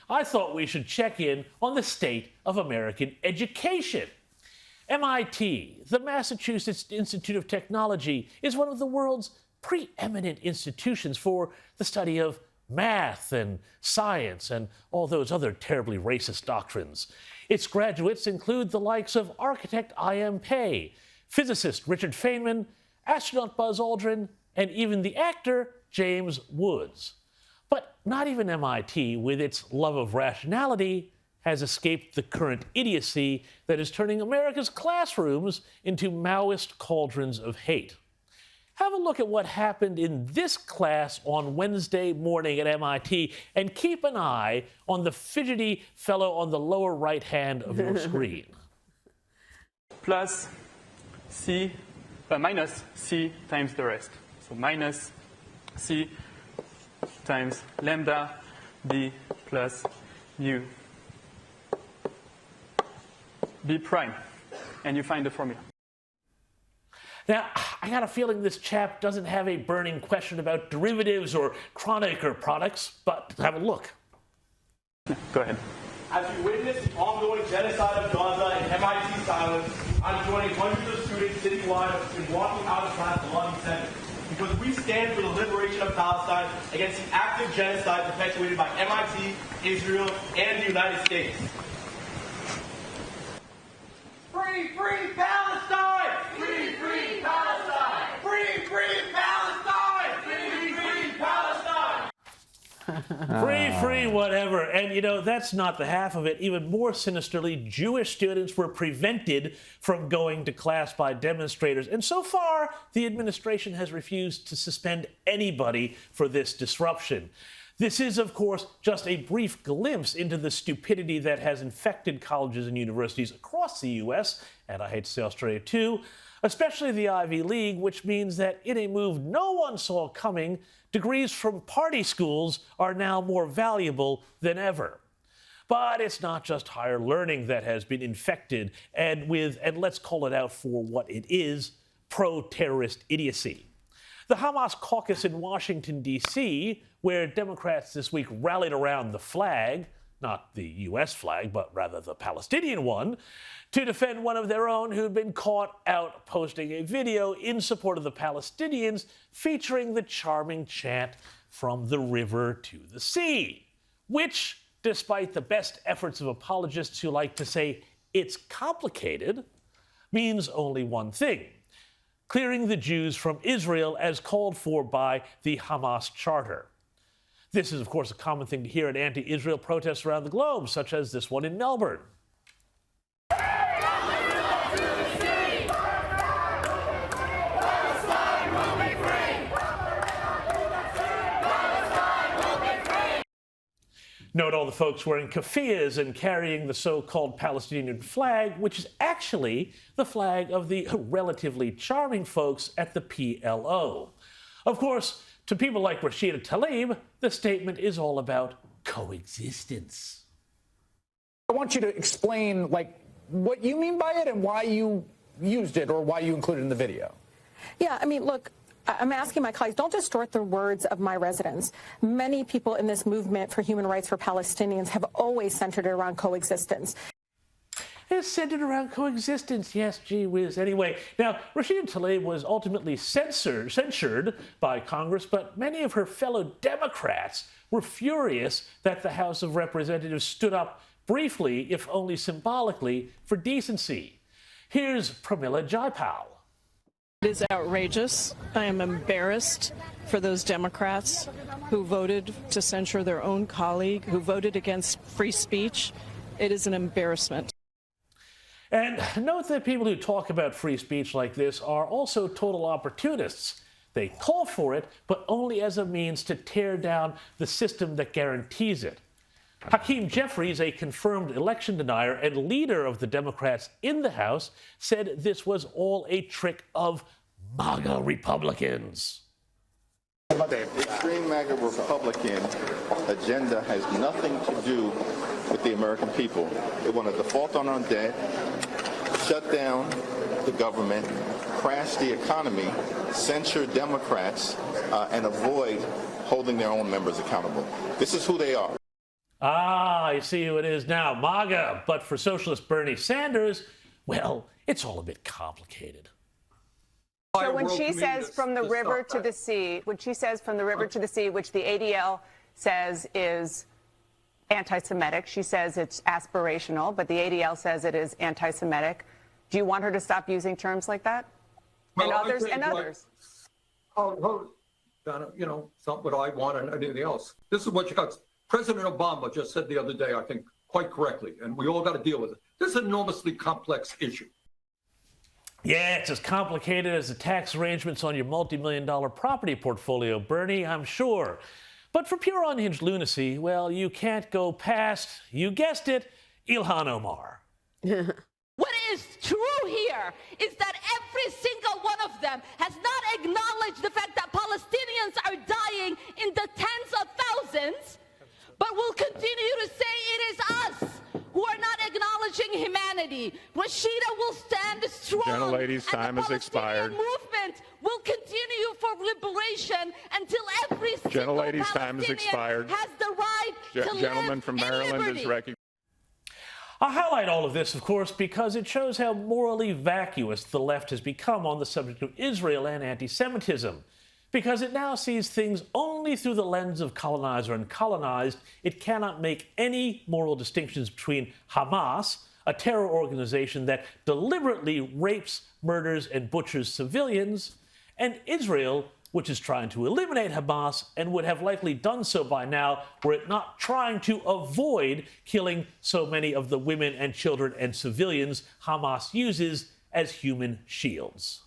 I thought we should check in on the state of American education. MIT, the Massachusetts Institute of Technology, is one of the world's preeminent institutions for the study of math and science and all those other terribly racist doctrines. Its graduates include the likes of architect I.M. Pei, physicist Richard Feynman, astronaut Buzz Aldrin, and even the actor James Woods. But not even MIT, with its love of rationality, has escaped the current idiocy that is turning America's classrooms into Maoist cauldrons of hate. Have a look at what happened in this class on Wednesday morning at MIT, and keep an eye on the fidgety fellow on the lower right hand of your screen. Plus minus C times the rest. So minus C times lambda B plus mu B prime. And you find the formula. Now, I got a feeling this chap doesn't have a burning question about derivatives or Kronecker products, but have a look. Go ahead. As we witness the ongoing genocide of Gaza and MIT silence, I'm joining hundreds of students citywide in walking out of class to Lobby Center, because we stand for the liberation of Palestine against the active genocide perpetuated by MIT, Israel, and the United States. Free, free Palestine! Free, free Palestine! Free, free Palestine! Free, free Palestine! Free, whatever. And, you know, that's not the half of it. Even more sinisterly, Jewish students were prevented from going to class by demonstrators. And so far, the administration has refused to suspend anybody for this disruption. This is, of course, just a brief glimpse into the stupidity that has infected colleges and universities across the U.S., and I hate to say Australia too, especially the Ivy League, which means that in a move no one saw coming, degrees from party schools are now more valuable than ever. But it's not just higher learning that has been infected and let's call it out for what it is, pro-terrorist idiocy. The Hamas caucus in Washington, D.C., where Democrats this week rallied around the flag, not the U.S. flag, but rather the Palestinian one, to defend one of their own who'd been caught out posting a video in support of the Palestinians featuring the charming chant, "From the river to the sea," which, despite the best efforts of apologists who like to say it's complicated, means only one thing: clearing the Jews from Israel as called for by the Hamas Charter. This is, of course, a common thing to hear at anti-Israel protests around the globe, such as this one in Melbourne. Note all the folks wearing keffiyehs and carrying the so-called Palestinian flag, which is actually the flag of the relatively charming folks at the PLO. Of course, to people like Rashida Tlaib, the statement is all about coexistence. I want you to explain, what you mean by it and why you used it or why you included it in the video. Yeah, I mean, look, I'm asking my colleagues, don't distort the words of my residents. Many people in this movement for human rights for Palestinians have always centered it around coexistence. It's centered around coexistence, yes, gee whiz. Anyway, now, Rashida Tlaib was ultimately censured by Congress, but many of her fellow Democrats were furious that the House of Representatives stood up briefly, if only symbolically, for decency. Here's Pramila Jayapal. It is outrageous. I am embarrassed for those Democrats who voted to censure their own colleague, who voted against free speech. It is an embarrassment. And note that people who talk about free speech like this are also total opportunists. They call for it, but only as a means to tear down the system that guarantees it. Hakeem Jeffries, a confirmed election denier and leader of the Democrats in the House, said this was all a trick of MAGA Republicans. The extreme MAGA Republican agenda has nothing to do with the American people. They want to default on our debt, shut down the government, crash the economy, censure Democrats, and avoid holding their own members accountable. This is who they are. Ah, I see who it is now, MAGA. But for socialist Bernie Sanders, well, it's all a bit complicated. So when she says from the river to the sea, which the ADL says is anti-Semitic, she says it's aspirational, but the ADL says it is anti-Semitic. Do you want her to stop using terms like that? Well, others. Oh, Donna, you know, it's not what I want and anything else. This is what you got. President Obama just said the other day, I think, quite correctly, and we all got to deal with it. This is an enormously complex issue. Yeah, it's as complicated as the tax arrangements on your multi-million-dollar property portfolio, Bernie, I'm sure. But for pure unhinged lunacy, well, you can't go past, you guessed it, Ilhan Omar. What is true here is that every single one of them has not acknowledged the fact that Palestinians are dying in the tens of thousands, but will continue to say it is us who are not acknowledging humanity. Rashida will stand strong. Gentlelady's time has expired. The movement will continue for liberation until every single Palestinian has the right to Gentleman live from in Maryland liberty. is recognized. I highlight all of this, of course, because it shows how morally vacuous the left has become on the subject of Israel and anti-Semitism. Because it now sees things only through the lens of colonizer and colonized, it cannot make any moral distinctions between Hamas, a terror organization that deliberately rapes, murders, and butchers civilians, and Israel, which is trying to eliminate Hamas and would have likely done so by now were it not trying to avoid killing so many of the women and children and civilians Hamas uses as human shields.